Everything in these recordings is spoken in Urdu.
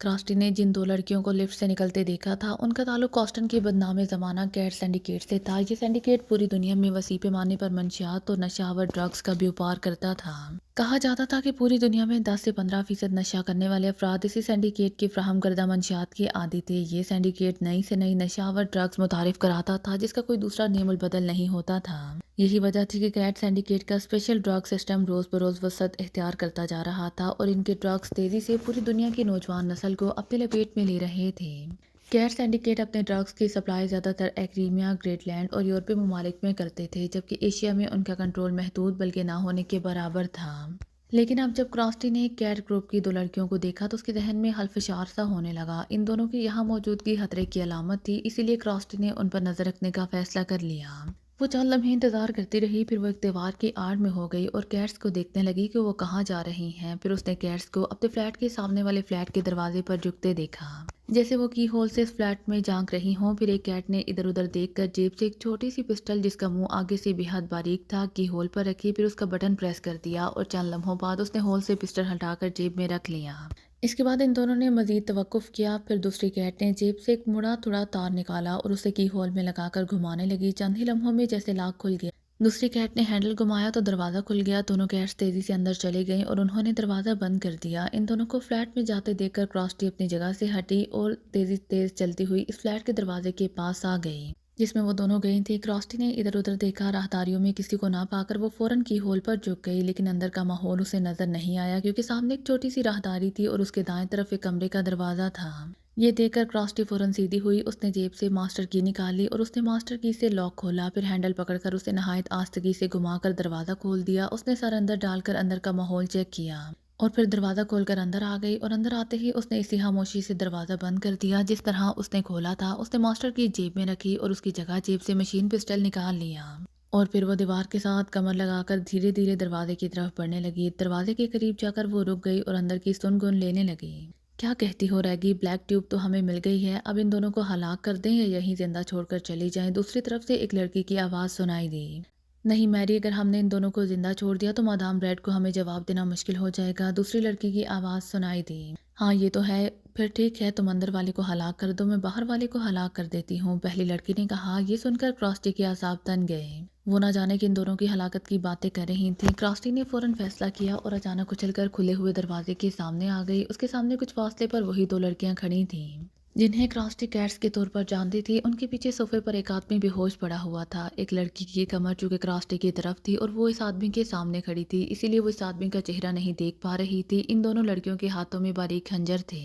کراسٹی نے جن دو لڑکیوں کو لفٹ سے نکلتے دیکھا تھا ان کا تعلق کاسٹن کی بدنام زمانہ کیٹ سینڈیکیٹ سے تھا۔ یہ سینڈیکیٹ پوری دنیا میں وسیع پیمانے پر منشیات اور نشہ آور ڈرگز کا بیوپار کرتا تھا۔ کہا جاتا تھا کہ پوری دنیا میں 10 سے 15% نشہ کرنے والے افراد اسی سینڈیکیٹ کی فراہم کردہ منشیات کے عادی تھے۔ یہ سینڈیکیٹ نئی سے نئی نشہ آور ڈرگز متعارف کراتا تھا جس کا کوئی دوسرا نیم البدل نہیں ہوتا تھا۔ یہی وجہ تھی کہ کیٹ سینڈیکیٹ کا اسپیشل ڈرگ سسٹم روز بروز وسعت اختیار کرتا جا رہا تھا اور ان کے ڈرگز تیزی سے پوری دنیا کی نوجوان نسل کو اپنے لپیٹ میں لے رہے تھے۔ کیٹ سینڈیکیٹ اپنے ڈرگز کی سپلائی زیادہ تر ایکریمیا، گریٹ لینڈ اور یورپی ممالک میں کرتے تھے، جبکہ ایشیا میں ان کا کنٹرول محدود بلکہ نہ ہونے کے برابر تھا۔ لیکن اب جب کراسٹی نے کیٹ گروپ کی دو لڑکیوں کو دیکھا تو اس کے ذہن میں حلفشار سا ہونے لگا۔ ان دونوں کی یہاں موجودگی خطرے کی علامت تھی، اسی لیے کراسٹی نے ان پر نظر رکھنے کا فیصلہ کر لیا۔ وہ چند لمحے انتظار کرتی رہی، پھر وہ ایک دیوار کی آڑ میں ہو گئی اور کیٹس کو دیکھنے لگی کہ وہ کہاں جا رہی ہیں۔ پھر اس نے کیٹس کو اپنے فلیٹ کے سامنے والے فلیٹ کے دروازے پر جھکتے دیکھا، جیسے وہ کی ہول سے اس فلیٹ میں جھانک رہی ہوں۔ پھر ایک کیٹ نے ادھر ادھر دیکھ کر جیب سے ایک چھوٹی سی پسٹل جس کا منہ آگے سے بے حد باریک تھا کی ہول پر رکھی، پھر اس کا بٹن پریس کر دیا اور چند لمحوں بعد اس نے ہول سے پسٹل ہٹا کر جیب میں رکھ لیا۔ اس کے بعد ان دونوں نے مزید توقف کیا۔ پھر دوسری کیٹ نے جیب سے ایک مڑا تھوڑا تار نکالا اور اسے کی ہول میں لگا کر گھمانے لگی۔ چند ہی لمحوں میں جیسے لاک کھل گیا، دوسری کیٹ نے ہینڈل گھمایا تو دروازہ کھل گیا۔ دونوں کیٹس تیزی سے اندر چلے گئیں اور انہوں نے دروازہ بند کر دیا۔ ان دونوں کو فلیٹ میں جاتے دیکھ کر کراسٹی اپنی جگہ سے ہٹی اور تیز چلتی ہوئی اس فلیٹ کے دروازے کے پاس آ گئی جس میں وہ دونوں گئی تھی۔ کراسٹی نے ادھر ادھر دیکھا، راہداریوں میں کسی کو نہ پا کر وہ فوراً کی ہول پر جھک گئی، لیکن اندر کا ماحول اسے نظر نہیں آیا کیونکہ سامنے ایک چھوٹی سی راہداری تھی اور اس کے دائیں طرف ایک کمرے کا دروازہ تھا۔ یہ دیکھ کر کراسٹی فوراً سیدھی ہوئی، اس نے جیب سے ماسٹر کی نکالی اور اس نے ماسٹر کی سے لاک کھولا، پھر ہینڈل پکڑ کر اسے نہایت آہستگی سے گھما کر دروازہ کھول دیا۔ اس نے سر اندر ڈال کر اندر کا ماحول چیک کیا اور پھر دروازہ کھول کر اندر آ گئی، اور اندر آتے ہی اس نے اسی خاموشی سے دروازہ بند کر دیا جس طرح اس نے کھولا تھا۔ اس نے ماسٹر کی جیب میں رکھی اور اس کی جگہ جیب سے مشین پسٹل نکال لیا، اور پھر وہ دیوار کے ساتھ کمر لگا کر دھیرے دھیرے دروازے کی طرف بڑھنے لگی۔ دروازے کے قریب جا کر وہ رک گئی اور اندر کی سن گن لینے لگی۔ کیا کہتی ہو ریگی؟ بلیک ٹیوب تو ہمیں مل گئی ہے، اب ان دونوں کو ہلاک کر دیں یا یہیں زندہ چھوڑ کر چلی جائیں؟ دوسری طرف سے ایک لڑکی کی آواز سنائی دی۔ نہیں میری، اگر ہم نے ان دونوں کو زندہ چھوڑ دیا تو مادام ریڈ کو ہمیں جواب دینا مشکل ہو جائے گا، دوسری لڑکی کی آواز سنائی دی۔ ہاں یہ تو ہے، پھر ٹھیک ہے، تم اندر والے کو ہلاک کر دو، میں باہر والے کو ہلاک کر دیتی ہوں، پہلی لڑکی نے کہا۔ یہ سن کر کراسٹی کے اعصاب تن گئے، وہ نہ جانے کہ ان دونوں کی ہلاکت کی باتیں کر رہی تھیں۔ کراسٹی نے فوراً فیصلہ کیا اور اچانک اچھل کر کھلے ہوئے دروازے کے سامنے آ گئی۔ اس کے سامنے کچھ فاصلے پر وہی دو لڑکیاں کھڑی تھیں جنہیں کراسٹی کیٹس کے طور پر جانتی تھی۔ ان کے پیچھے صوفے پر ایک آدمی بے ہوش پڑا ہوا تھا۔ ایک لڑکی کی کمر چونکہ کراسٹی کی طرف تھی اور وہ اس آدمی کے سامنے کھڑی تھی، اسی لیے وہ اس آدمی کا چہرہ نہیں دیکھ پا رہی تھی۔ ان دونوں لڑکیوں کے ہاتھوں میں باریک خنجر تھے۔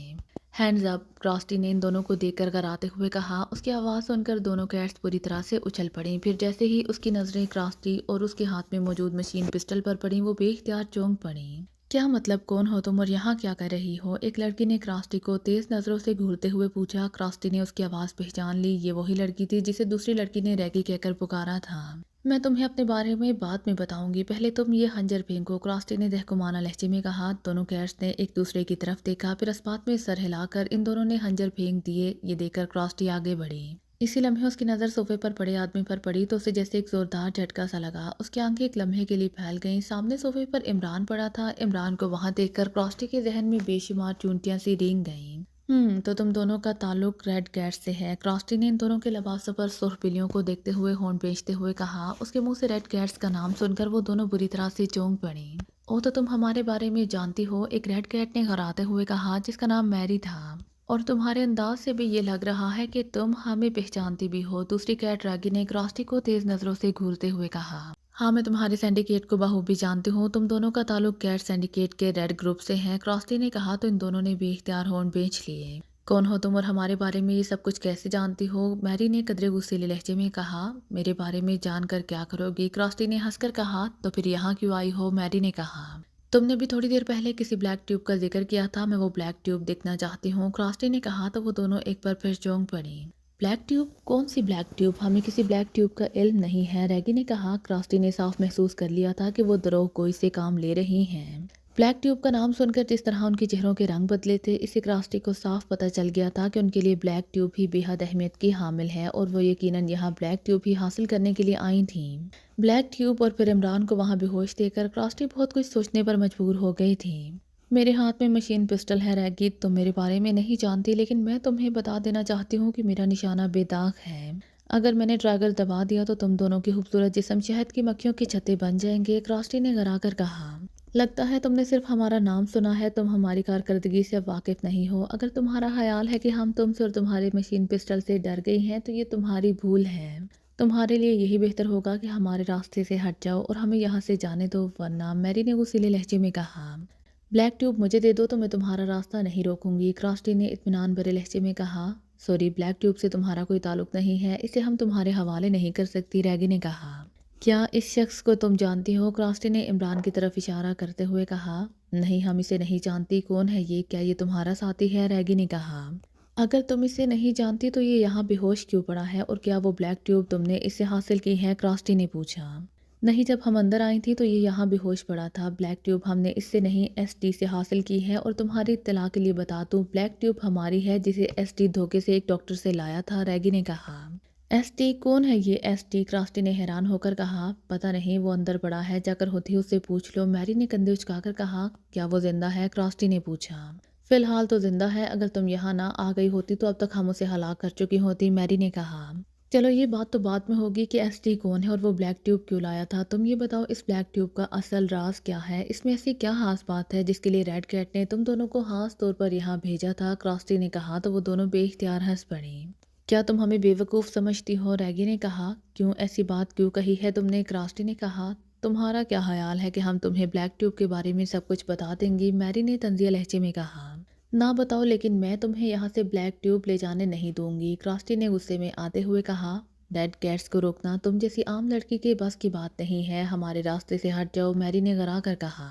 ہینڈز اپ، کراسٹی نے ان دونوں کو دیکھ کر گراتے ہوئے کہا۔ اس کی آواز سن کر دونوں کیٹس پوری طرح سے اچھل پڑیں، پھر جیسے ہی اس کی نظریں کراسٹی اور اس کے ہاتھ میں موجود مشین پسٹل پر پڑیں وہ بے اختیار چونک پڑیں۔ کیا مطلب، کون ہو تم اور یہاں کیا کر رہی ہو؟ ایک لڑکی نے کراسٹی کو تیز نظروں سے گھورتے ہوئے پوچھا۔ کراسٹی نے اس کی آواز پہچان لی، یہ وہی لڑکی تھی جسے دوسری لڑکی نے ریگی کہہ کر پکارا تھا۔ میں تمہیں اپنے بارے میں بعد میں بتاؤں گی، پہلے تم یہ خنجر پھینکو، کراسٹی نے دہکمانہ لہجے میں کہا۔ دونوں کیٹس نے ایک دوسرے کی طرف دیکھا، پھر اسپات میں سر ہلا کر ان دونوں نے خنجر پھینک دیے۔ یہ دیکھ کر کراسٹی آگے بڑھی، اسی لمحے اس کی نظر صوفے پر پڑے آدمی پر پڑی تو اسے جیسے ایک زوردار جھٹکا سا لگا۔ اس کی آنکھیں ایک لمحے کے لیے پھیل گئیں، سامنے صوفے پر عمران پڑا تھا۔ عمران کو وہاں دیکھ کر کراسٹی کے ذہن میں بے شمار چونٹیاں سی رینگ گئیں۔ تو تم دونوں کا تعلق ریڈ کیٹ سے ہے؟ کراسٹی نے ان دونوں کے لباسوں پر سرخ بلیوں کو دیکھتے ہوئے ہونٹ بھیجتے ہوئے کہا۔ اس کے منہ سے ریڈ کیٹس کا نام سن کر وہ دونوں بری طرح سے چونک پڑیں۔ او تو تم ہمارے بارے میں جانتی ہو، ایک ریڈ کیٹ نے غراتے ہوئے کہا جس کا نام میری تھا، اور تمہارے انداز سے بھی یہ لگ رہا ہے کہ تم ہمیں پہچانتی بھی ہو، دوسری کیٹ ریگی نے کراسٹی کو تیز نظروں سے گھورتے ہوئے کہا۔ ہاں میں تمہارے سینڈیکیٹ کو بخوبی جانتی ہوں، تم دونوں کا تعلق کیٹ سینڈیکیٹ کے ریڈ گروپ سے ہے، کراسٹی نے کہا تو ان دونوں نے بے اختیار ہونٹ بھیج لیے۔ کون ہو تم اور ہمارے بارے میں یہ سب کچھ کیسے جانتی ہو؟ میری نے قدرے غصیلے لہجے میں کہا۔ میرے بارے میں جان کر کیا کرو گی؟ کراسٹی نے ہنس کر کہا۔ تو پھر یہاں کیوں آئی ہو؟ میری نے کہا۔ تم نے بھی تھوڑی دیر پہلے کسی بلیک ٹیوب کا ذکر کیا تھا، میں وہ بلیک ٹیوب دیکھنا چاہتی ہوں، کراسٹی نے کہا تو وہ دونوں ایک بار پھر چونک پڑیں۔ Black tube? کون سی بلیک ٹیوب؟ ہمیں کسی بلیک ٹیوب کا علم نہیں ہے، ریگی نے کہا۔ کراسٹی نے صاف محسوس کر لیا تھا کہ وہ دروغ گوئی سے کام لے رہی ہیں۔ بلیک ٹیوب کا نام سن کر جس طرح ان کے چہروں کے رنگ بدلے تھے، اس سے کراسٹی کو صاف پتہ چل گیا تھا کہ ان کے لیے بلیک ٹیوب ہی بے حد اہمیت کی حامل ہے، اور وہ یقیناً یہاں بلیک ٹیوب ہی حاصل کرنے کے لیے آئی تھیں۔ بلیک ٹیوب اور پھر عمران کو وہاں بے ہوش دیکھ کر کراسٹی بہت کچھ سوچنے پر مجبور ہو گئی تھی۔ میرے ہاتھ میں مشین پسٹل ہے ریگی، تم میرے بارے میں نہیں جانتی لیکن میں تمہیں بتا دینا چاہتی ہوں کہ میرا نشانہ بے داغ ہے۔ اگر میں نے ٹریگر دبا دیا تو تم دونوں کی خوبصورت جسم شہد کی مکھیوں کی چھتیں بن جائیں گے، کراسٹی نے گھرا کر کہا۔ لگتا ہے تم نے صرف ہمارا نام سنا ہے، تم ہماری کارکردگی سے واقف نہیں ہو۔ اگر تمہارا خیال ہے کہ ہم تم سے اور تمہارے مشین پسٹل سے ڈر گئی ہیں تو یہ تمہاری بھول ہے۔ تمہارے لیے یہی بہتر ہوگا کہ ہمارے راستے سے ہٹ جاؤ اور ہمیں یہاں سے جانے دو، ورنہ، میری نے غصیلے لہجے میں کہا۔ بلیک ٹیوب مجھے دے دو تو میں تمہارا راستہ نہیں روکوں گی، کراسٹی نے اطمینان بھرے لہجے میں کہا۔ سوری، بلیک ٹیوب سے تمہارا کوئی تعلق نہیں ہے، اسے ہم تمہارے حوالے نہیں کر سکتی، ریگی نے کہا۔ کیا اس شخص کو تم جانتی ہو؟ کراسٹی نے عمران کی طرف اشارہ کرتے ہوئے کہا۔ نہیں، ہم اسے نہیں جانتی، کون ہے یہ؟ کیا یہ تمہارا ساتھی ہے؟ ریگی نے کہا۔ اگر تم اسے نہیں جانتی تو یہ یہاں بے ہوش کیوں پڑا ہے، اور کیا وہ بلیک ٹیوب تم نے اس سے حاصل کی ہے؟ کراسٹی نے پوچھا۔ نہیں، جب ہم اندر آئی تھی تو یہ یہاں بے ہوش پڑا تھا۔ بلیک ٹیوب ہم نے اس سے نہیں، ایس ٹی سے حاصل کی ہے، اور تمہاری اطلاع کے لیے بتا دوں، بلیک ٹیوب ہماری ہے جسے ایس ٹی دھوکے سے ایک ڈاکٹر سے لایا تھا، ریگی نے کہا۔ ایس ٹی کون ہے یہ ایس ٹی؟ کراسٹی نے حیران ہو کر کہا۔ پتہ نہیں، وہ اندر پڑا ہے، جا کر ہوتی اس سے پوچھ لو، میری نے کندھے اچکا کر کہا۔ کیا وہ زندہ ہے؟ کراسٹی نے پوچھا۔ فی الحال تو زندہ ہے، اگر تم یہاں نہ آ گئی ہوتی تو اب تک ہم اسے ہلاک کر چکی ہوتی، میری نے کہا۔ چلو، یہ بات تو بعد میں ہوگی کہ ایس ٹی کون ہے اور وہ بلیک ٹیوب کیوں لایا تھا، تم یہ بتاؤ اس بلیک ٹیوب کا اصل راز کیا ہے؟ اس میں ایسی کیا خاص بات ہے جس کے لیے ریڈ کیٹ نے تم دونوں کو خاص طور پر یہاں بھیجا تھا؟ کراسٹی نے کہا تو وہ دونوں بے اختیار ہنس پڑیں۔ کیا تم ہمیں بے وقوف سمجھتی ہو؟ ریگی نے کہا۔ کیوں، ایسی بات کیوں کہی ہے تم نے؟ کراسٹی نے کہا۔ تمہارا کیا خیال ہے کہ ہم تمہیں بلیک ٹیوب کے بارے میں سب کچھ بتا دیں گی؟ میری نے طنزیہ لہجے میں کہا۔ نہ بتاؤ، لیکن میں تمہیں یہاں سے بلیک ٹیوب لے جانے نہیں دوں گی، کراسٹی نے غصے میں آتے ہوئے کہا۔ ریڈ کیٹس کو روکنا تم جیسی عام لڑکی کے بس کی بات نہیں ہے، ہمارے راستے سے ہٹ جاؤ، میری نے گھرا کر کہا۔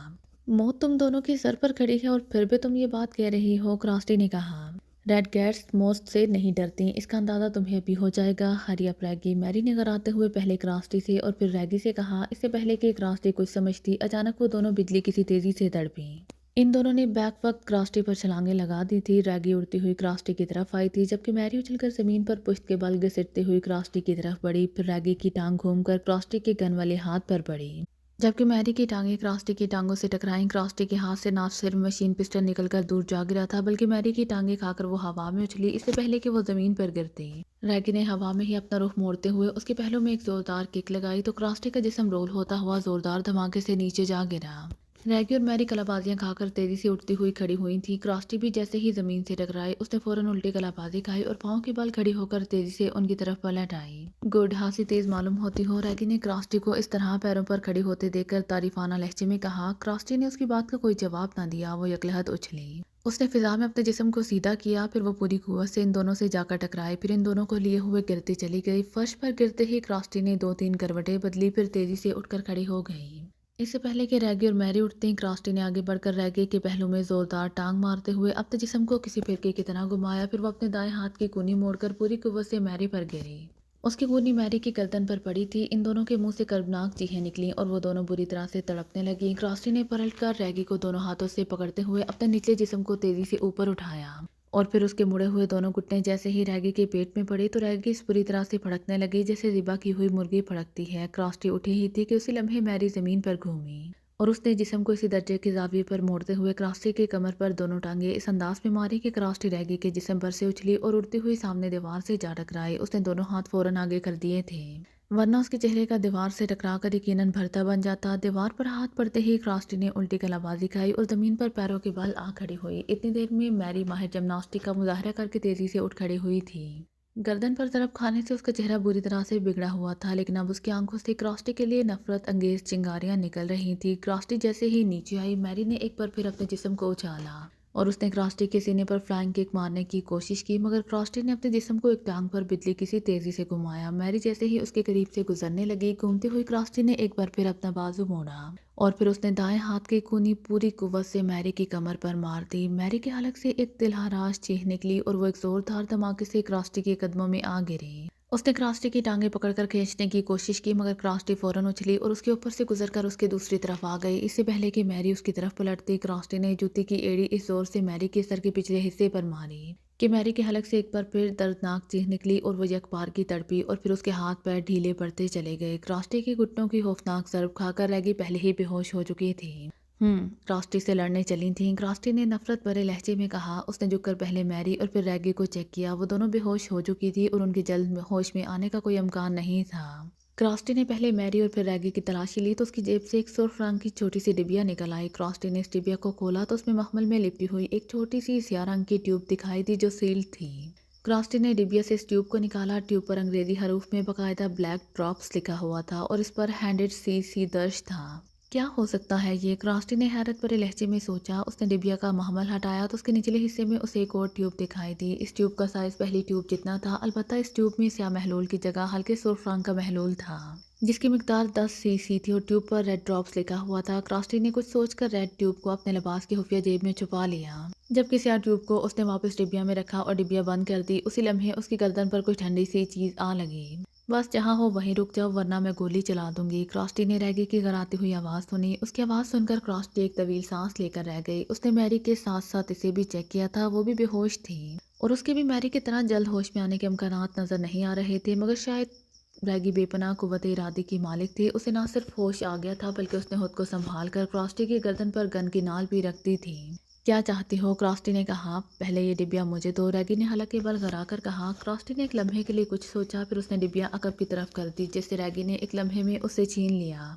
موت تم دونوں کے سر پر کھڑی ہے اور پھر بھی تم یہ بات کہہ رہی ہو، کراسٹی نے کہا۔ ریڈ کیٹس موت سے نہیں ڈرتی، اس کا اندازہ تمہیں ابھی ہو جائے گا، ہری اپ ریگی، میری نے گھراتے ہوئے پہلے کراسٹی سے اور پھر ریگی سے کہا۔ اس سے پہلے کہ کراسٹی کچھ سمجھتی، اچانک وہ دونوں بجلی کسی تیزی سے تڑپیں۔ ان دونوں نے بیک وقت کراسٹی پر چھلانگیں لگا دی تھی، ریگی اڑتی ہوئی کراسٹی کی طرف آئی تھی جبکہ میری اچھل کر زمین پر پشت کے بل گھسیٹتے ہوئی کراسٹی کی طرف بڑھی، پھر ریگی کی ٹانگ گھوم کر کراسٹی کے گن والے ہاتھ پر پڑی جبکہ میری کی ٹانگیں کراسٹی کی ٹانگوں سے ٹکرائیں۔ کراسٹی کے ہاتھ سے نہ صرف مشین پسٹل نکل کر دور جا گرا تھا بلکہ میری کی ٹانگیں کھا کر وہ ہوا میں اچھلی، اس سے پہلے کہ وہ زمین پر گرتی۔ ریگی نے ہوا میں ہی اپنا رخ موڑتے ہوئے اس کے پہلوں میں ایک زوردار کک لگائی تو کراسٹی کا جسم رول ہوتا ہوا زوردار دھماکے سے نیچے جا گرا۔ ریگی اور میری کلا بازیاں کھا کر تیزی سے اٹھتی ہوئی کھڑی ہوئی تھی، کراسٹی بھی جیسے ہی زمین سے ٹکرائی اس نے فوراً الٹی کلا بازی کھائی اور پاؤں کے بل کھڑی ہو کر تیزی سے ان کی طرف پلٹ آئی۔ گڈ، ہاسی تیز معلوم ہوتی ہو، ریگی نے کراسٹی کو اس طرح پیروں پر کھڑی ہوتے دیکھ کر تعریفانہ لہجے میں کہا۔ کراسٹی نے اس کی بات کا کوئی جواب نہ دیا، وہ یکلہت اچھلی۔ اس نے فضا میں اپنے جسم کو سیدھا کیا، پھر وہ پوری قوت سے ان دونوں سے جا کر ٹکرائی، پھر ان دونوں کو لیے ہوئے گرتی چلی گئی۔ فرش پر گرتے ہی کراسٹی نے 2-3 کروٹیں بدلی، پھر تیزی سے اٹھ کر کھڑی ہو گئی۔ اس سے پہلے کہ ریگی اور میری اٹھتیں، کراسٹی نے آگے بڑھ کر ریگی کے پہلو میں زوردار ٹانگ مارتے ہوئے اپنے جسم کو کسی پھرکے کی طرح گھمایا، پھر وہ اپنے دائیں ہاتھ کی کونی موڑ کر پوری قوت سے میری پر گری۔ اس کی کونی میری کی گردن پر پڑی تھی، ان دونوں کے منہ سے کربناک چیخیں نکلیں اور وہ دونوں بری طرح سے تڑپنے لگیں۔ کراسٹی نے پلٹ کر ریگی کو دونوں ہاتھوں سے پکڑتے ہوئے اپنے نچلے جسم کو تیزی سے اوپر اٹھایا اور پھر اس کے مڑے ہوئے دونوں گھٹنے جیسے ہی ریگی کے پیٹ میں پڑے تو ریگی اس بری طرح سے پھڑکنے لگی جیسے ذبح کی ہوئی مرغی پھڑکتی ہے۔ کراسٹی اٹھی ہی تھی کہ اسی لمحے میری زمین پر گھومی اور اس نے جسم کو اسی درجے کے زاویے پر موڑتے ہوئے کراسٹی کے کمر پر دونوں ٹانگیں اس انداز میں ماری کہ کراسٹی ریگی کے جسم پر سے اچھلی اور اڑتی ہوئی سامنے دیوار سے جا ٹکرائی۔ اس نے دونوں ہاتھ فوراً آگے کر دیے تھے ورنہ اس کے چہرے کا دیوار سے ٹکرا کر یقیناً بھرتا بن جاتا۔ دیوار پر ہاتھ پڑتے ہی کراسٹی نے الٹی کلا بازی کھائی اور زمین پر پیروں کے بل آ کھڑی ہوئی۔ اتنی دیر میں میری ماہر جمناسٹک کا مظاہرہ کر کے تیزی سے اٹھ کھڑی ہوئی تھی۔ گردن پر ضرب کھانے سے اس کا چہرہ بری طرح سے بگڑا ہوا تھا، لیکن اب اس کی آنکھوں سے کراسٹی کے لیے نفرت انگیز چنگاریاں نکل رہی تھیں۔ کراسٹی جیسے ہی نیچے آئی، میری نے ایک بار پھر اپنے جسم کو اچھالا اور اس نے کراسٹی کے سینے پر فلائنگ کک مارنے کی کوشش کی، مگر کراسٹی نے اپنے جسم کو ایک ٹانگ پر بجلی کسی تیزی سے گھمایا۔ میری جیسے ہی اس کے قریب سے گزرنے لگی، گھومتی ہوئی کراسٹی نے ایک بار پھر اپنا بازو موڑا اور پھر اس نے دائیں ہاتھ کی کونی پوری قوت سے میری کی کمر پر مار دی۔ میری کے حلق سے ایک دلہراش چیخ نکلی اور وہ ایک زوردار دھماکے سے کراسٹی کے قدموں میں آ گری۔ اس نے کراسٹی کی ٹانگیں پکڑ کر کھینچنے کی کوشش کی مگر کراسٹی فوراً اچھلی اور اس کے اوپر سے گزر کر اس کے دوسری طرف آ گئی۔ اس سے پہلے کہ میری اس کی طرف پلٹتی، کراسٹی نے جوتی کی ایڑی اس زور سے میری کے سر کے پچھلے حصے پر ماری کہ میری کے حلق سے ایک بار پھر دردناک چیخ نکلی اور وہ یک بار کی تڑپی اور پھر اس کے ہاتھ پیر ڈھیلے پڑتے چلے گئے۔ کراسٹی کے گھٹنوں کی خوفناک ضرب کھا کر ریگی پہلے ہی بے ہوش ہو چکی تھی۔ کراسٹی سے لڑنے چلی تھیں۔ کراسٹی نے نفرت بھرے لہجے میں کہا۔ اس نے جھک کر پہلے میری اور پھر ریگی کو چیک کیا۔ وہ دونوں بے ہوش ہو چکی تھی اور ان کے جلد ہوش میں آنے کا کوئی امکان نہیں تھا۔ کراسٹی نے پہلے میری اور پھر ریگی کی تلاشی لی تو اس کی جیب سے ایک سرخ رنگ کی چھوٹی سی ڈبیا نکل آئی۔ کراسٹی نے اس ڈبیا کو کھولا تو اس میں مخمل میں لپٹی ہوئی ایک چھوٹی سی سیاہ رنگ کی ٹیوب دکھائی دی جو سیلڈ تھی۔ کراسٹی نے ڈبیا سے اس ٹیوب کو نکالا۔ ٹیوب پر انگریزی حروف میں باقاعدہ بلیک ڈراپس لکھا ہوا تھا اور اس پر 100 cc درج تھا۔ کیا ہو سکتا ہے یہ؟ کراسٹی نے حیرت بھرے لہجے میں سوچا۔ اس نے ڈبیا کا محمل ہٹایا تو اس کے نچلے حصے میں اسے ایک اور ٹیوب دکھائی دی۔ اس ٹیوب کا سائز پہلی ٹیوب جتنا تھا، البتہ اس ٹیوب میں سیاہ محلول کی جگہ ہلکے سرخ رنگ کا محلول تھا جس کی مقدار 10 cc تھی اور ٹیوب پر ریڈ ڈراپس لکھا ہوا تھا۔ کراسٹی نے کچھ سوچ کر ریڈ ٹیوب کو اپنے لباس کی خفیہ جیب میں چھپا لیا، جبکہ سیاہ ٹیوب کو اس نے واپس ڈبیا میں رکھا اور ڈبیا بند کر دی۔ اسی لمحے اس کی گردن پر کوئی ٹھنڈی سی چیز آ لگی۔ بس جہاں ہو وہیں رک جاؤ ورنہ میں گولی چلا دوں گی۔ کراسٹی نے ریگی کی گراتی ہوئی آواز سنی۔ اس کی آواز سن کر کراسٹی ایک طویل سانس لے کر رہ گئی۔ اس نے میری کے ساتھ ساتھ اسے بھی چیک کیا تھا۔ وہ بھی بے ہوش تھی اور اس کے بھی میری کی طرح جلد ہوش میں آنے کے امکانات نظر نہیں آ رہے تھے، مگر شاید ریگی بے پناہ قوت ارادی کی مالک تھی۔ اسے نہ صرف ہوش آ گیا تھا بلکہ اس نے خود کو سنبھال کر کراسٹی کی گردن پر گن کی نال بھی رکھ دی تھی۔ کیا چاہتی ہو؟ کراسٹی نے کہا۔ پہلے یہ ڈبیا مجھے دو، ریگی نے حلق کے بل گھرا کر کہا۔ کراسٹی نے ایک لمحے کے لیے کچھ سوچا، پھر اس نے ڈبیا عقب کی طرف کر دی جس سے ریگی نے ایک لمحے میں اسے چھین لیا۔